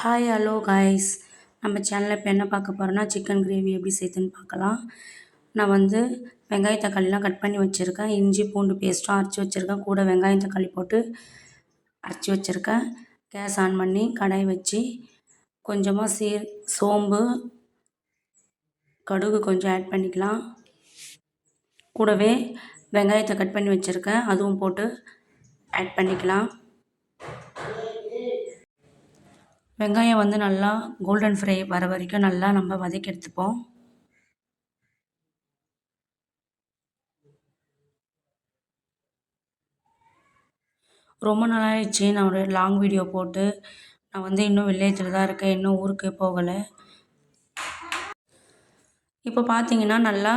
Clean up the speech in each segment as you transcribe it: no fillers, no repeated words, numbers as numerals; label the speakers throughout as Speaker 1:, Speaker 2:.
Speaker 1: Hi hello guys. நம்ம சேனலில் இப்போ என்ன பார்க்க போகிறோன்னா சிக்கன் கிரேவி எப்படி செய்யுதுன்னு பார்க்கலாம். நான் வந்து வெங்காயம் தக்காளிலாம் கட் பண்ணி வச்சுருக்கேன். இஞ்சி பூண்டு பேஸ்ட்டும் அரைச்சி வச்சுருக்கேன். கூட வெங்காயம் தக்காளி போட்டு அரைச்சி வச்சுருக்கேன். கேஸ் ஆன் பண்ணி கடாய் வச்சு கொஞ்சமாக சோம்பு கடுகு கொஞ்சம் ஆட் பண்ணிக்கலாம். கூடவே வெங்காயத்தை கட் பண்ணி வச்சுருக்கேன், அதுவும் போட்டு ஆட் பண்ணிக்கலாம். வெங்காயம் வந்து நல்லா கோல்டன் ஃப்ரை வர வரைக்கும் நல்லா நம்ம வதக்கி எடுத்துப்போம். ரொம்ப நாளாகிடுச்சு நான் ஒரு லாங் வீடியோ போட்டு. நான் வந்து இன்னும் வில்லேஜில் தான் இருக்கேன், இன்னும் ஊருக்கு போகலை. இப்போ பார்த்தீங்கன்னா நல்லா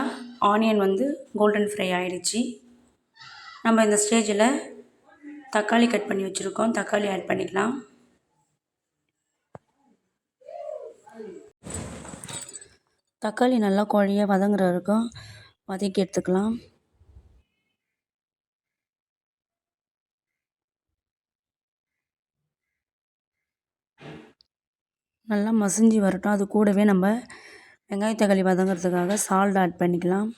Speaker 1: ஆனியன் வந்து கோல்டன் ஃப்ரை ஆகிடுச்சு. நம்ம இந்த ஸ்டேஜில் தக்காளி கட் பண்ணி வச்சுருக்கோம், தக்காளி ஆட் பண்ணிக்கலாம். தக்காளி நல்லா குழைய வதங்குற வரைக்கும் வதக்கி எடுத்துக்கலாம். நல்லா மசிஞ்சு வரட்டும். அது கூடவே நம்ம வெங்காய தக்காளி வதங்கிறதுக்காக சால்ட் ஆட் பண்ணிக்கலாம்.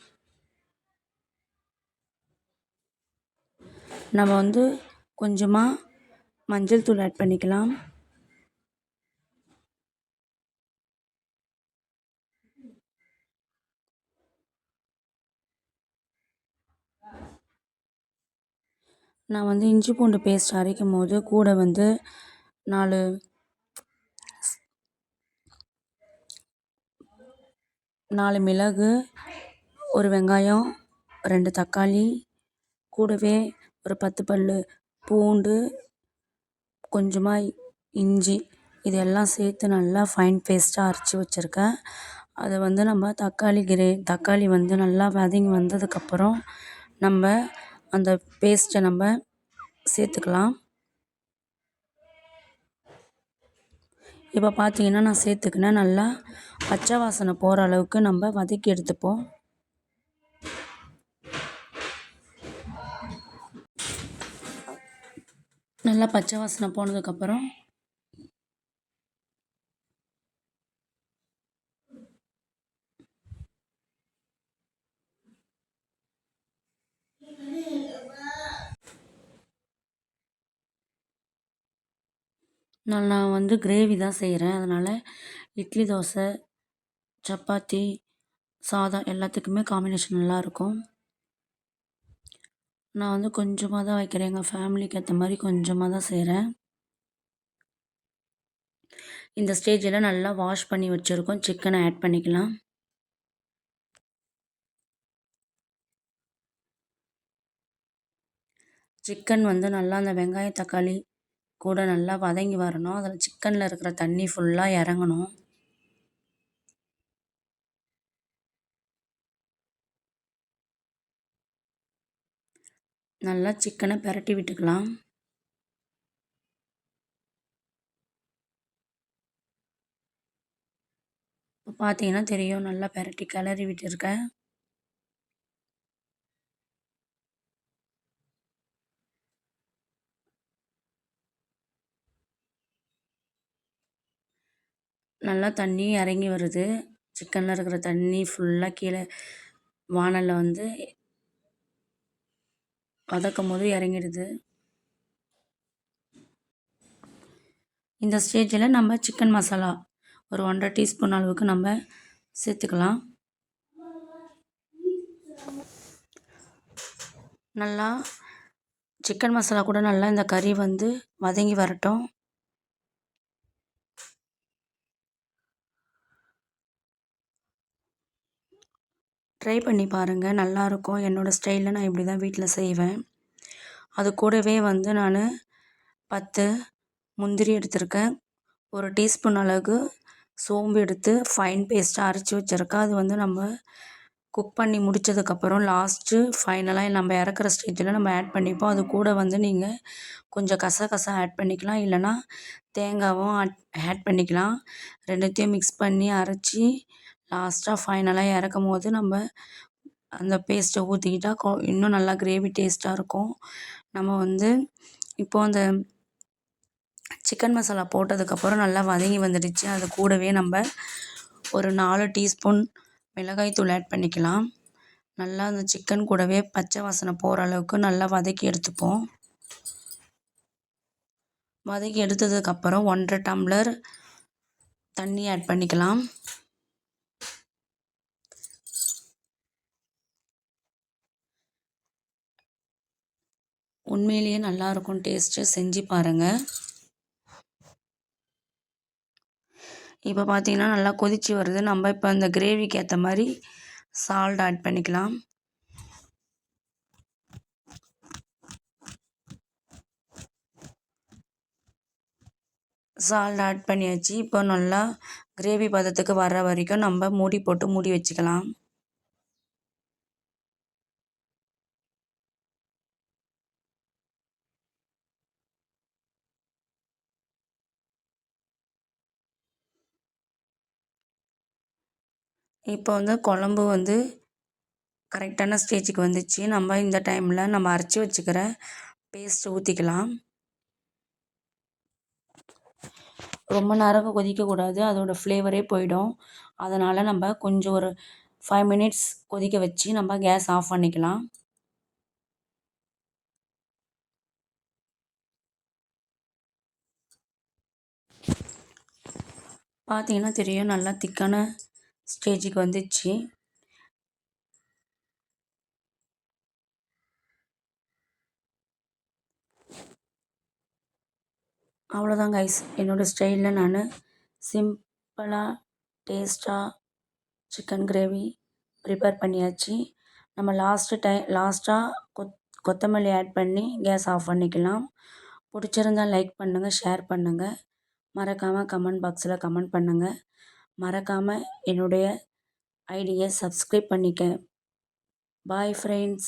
Speaker 1: நம்ம வந்து கொஞ்சமாக மஞ்சள் தூள் ஆட் பண்ணிக்கலாம். நான் வந்து இஞ்சி பூண்டு பேஸ்ட் அரைக்கும் போது கூட வந்து 4 மிளகு, ஒரு வெங்காயம், 2 தக்காளி, கூடவே ஒரு 10 பல் பூண்டு, கொஞ்சமாக இஞ்சி, இதெல்லாம் சேர்த்து நல்லா ஃபைன் பேஸ்ட்டாக அரைச்சி வச்சுருக்கேன். அதை வந்து நம்ம தக்காளி வந்து நல்லா வதங்கி வந்ததுக்கப்புறம் நம்ம அந்த பேஸ்ட்டை நம்ம சேர்த்துக்கலாம். இப்போ பார்த்தீங்கன்னா நான் சேர்த்துக்கினேன். நல்லா பச்சை வாசனை போகிற அளவுக்கு நம்ம வதக்கி எடுத்துப்போம். நல்லா பச்சை வாசனை போனதுக்கப்புறம் நான் வந்து கிரேவி தான் செய்கிறேன். அதனால் இட்லி, தோசை, சப்பாத்தி, சாதம் எல்லாத்துக்குமே காம்பினேஷன் நல்லாயிருக்கும். நான் வந்து கொஞ்சமாக தான் வைக்கிறேன், எங்கள் ஃபேமிலிக்கு ஏற்ற மாதிரி கொஞ்சமாக தான் செய்கிறேன். இந்த ஸ்டேஜில் நல்லா வாஷ் பண்ணி வச்சுருக்கோம் சிக்கனை ஆட் பண்ணிக்கலாம். சிக்கன் வந்து நல்லா அந்த வெங்காயம் தக்காளி கூட நல்லா வதங்கி வரணும். அதில் சிக்கனில் இருக்கிற தண்ணி ஃபுல்லாக இறங்கணும். நல்லா சிக்கனை பிரட்டி விட்டுக்கலாம். இப்போ பார்த்தீங்கன்னா தெரியும், நல்லா பிரட்டி கிளறி விட்டுருக்கேன். நல்லா தண்ணி இறங்கி வருது. சிக்கனில் இருக்கிற தண்ணி ஃபுல்லாக கீழே வானலில் வந்து வதக்கும் போது இறங்கிடுது. இந்த ஸ்டேஜில் நம்ம சிக்கன் மசாலா ஒரு 1.5 டீஸ்பூன் அளவுக்கு நம்ம சேர்த்துக்கலாம். நல்லா சிக்கன் மசாலா கூட நல்லா இந்த கறி வந்து வதங்கி வரட்டும். ட்ரை பண்ணி பாருங்கள், நல்லாயிருக்கும். என்னோடய ஸ்டைலில் நான் இப்படி தான் வீட்டில் செய்வேன். அது கூடவே வந்து நான் 10 முந்திரி எடுத்திருக்கேன். 1 டீஸ்பூன் அளவுக்கு சோம்பு எடுத்து ஃபைன் பேஸ்ட்டாக அரைச்சி வச்சுருக்கேன். அது வந்து நம்ம குக் பண்ணி முடித்ததுக்கப்புறம் லாஸ்ட்டு ஃபைனலாக நம்ம இறக்குற ஸ்டேஜில் நம்ம ஆட் பண்ணிப்போம். அது கூட வந்து நீங்கள் கொஞ்சம் கசகசா ஆட் பண்ணிக்கலாம், இல்லைனா தேங்காவும் ஆட் பண்ணிக்கலாம். ரெண்டுத்தையும் மிக்ஸ் பண்ணி அரைச்சி லாஸ்ட்டாக ஃபைனலாக இறக்கும் போது நம்ம அந்த பேஸ்ட்டை ஊற்றிக்கிட்டா இன்னும் நல்லா கிரேவி டேஸ்ட்டாக இருக்கும். நம்ம வந்து இப்போது அந்த சிக்கன் மசாலா போட்டதுக்கப்புறம் நல்லா வதங்கி வந்துடுச்சு. அது கூடவே நம்ம ஒரு 4 டீஸ்பூன் மிளகாய்த்தூள் ஆட் பண்ணிக்கலாம். நல்லா அந்த சிக்கன் கூடவே பச்சை வாசனை போகிற அளவுக்கு நல்லா வதக்கி எடுத்துப்போம். வதக்கி எடுத்ததுக்கப்புறம் 1½ டம்ளர் தண்ணி ஆட் பண்ணிக்கலாம். உண்மையிலேயே நல்லாயிருக்கும் டேஸ்ட்டு, செஞ்சு பாருங்கள். இப்போ பார்த்தீங்கன்னா நல்லா கொதிச்சு வருது. நம்ம இப்போ இந்த கிரேவிக்கு ஏற்ற மாதிரி சால்ட் ஆட் பண்ணிக்கலாம். சால்ட் ஆட் பண்ணியாச்சு. இப்போ நல்லா கிரேவி பதத்துக்கு வர்ற வரைக்கும் நம்ம மூடி போட்டு மூடி வச்சுக்கலாம். இப்போ குழம்பு கரெக்டான ஸ்டேஜுக்கு வந்துச்சு. நம்ம இந்த டைமில் நம்ம அரைச்சி வச்சுக்கிற பேஸ்ட் ஊற்றிக்கலாம். ரொம்ப நேரம் கொதிக்கக்கூடாது, அதோடய ஃப்ளேவரே போயிடும். அதனால் நம்ம கொஞ்சம் ஒரு 5 மினிட்ஸ் கொதிக்க வச்சு நம்ம கேஸ் ஆஃப் பண்ணிக்கலாம். பார்த்தீங்கன்னா தெரியும், நல்லா திக்கான ஸ்டேஜுக்கு வந்துச்சு. அவ்வளோதான் கைஸ், என்னோடய ஸ்டைலில் நான் சிம்பிளாக டேஸ்ட்டாக சிக்கன் கிரேவி ப்ரிப்பேர் பண்ணியாச்சு. நம்ம லாஸ்ட்டாக கொத்தமல்லி ஆட் பண்ணி கேஸ் ஆஃப் பண்ணிக்கலாம். பிடிச்சிருந்தால் லைக் பண்ணுங்கள், ஷேர் பண்ணுங்கள். மறக்காமல் கமெண்ட் பாக்ஸில் கமெண்ட் பண்ணுங்கள். மறக்காமல் என்னுடைய ஐடியை சப்ஸ்கிரைப் பண்ணிக்க. Bye friends.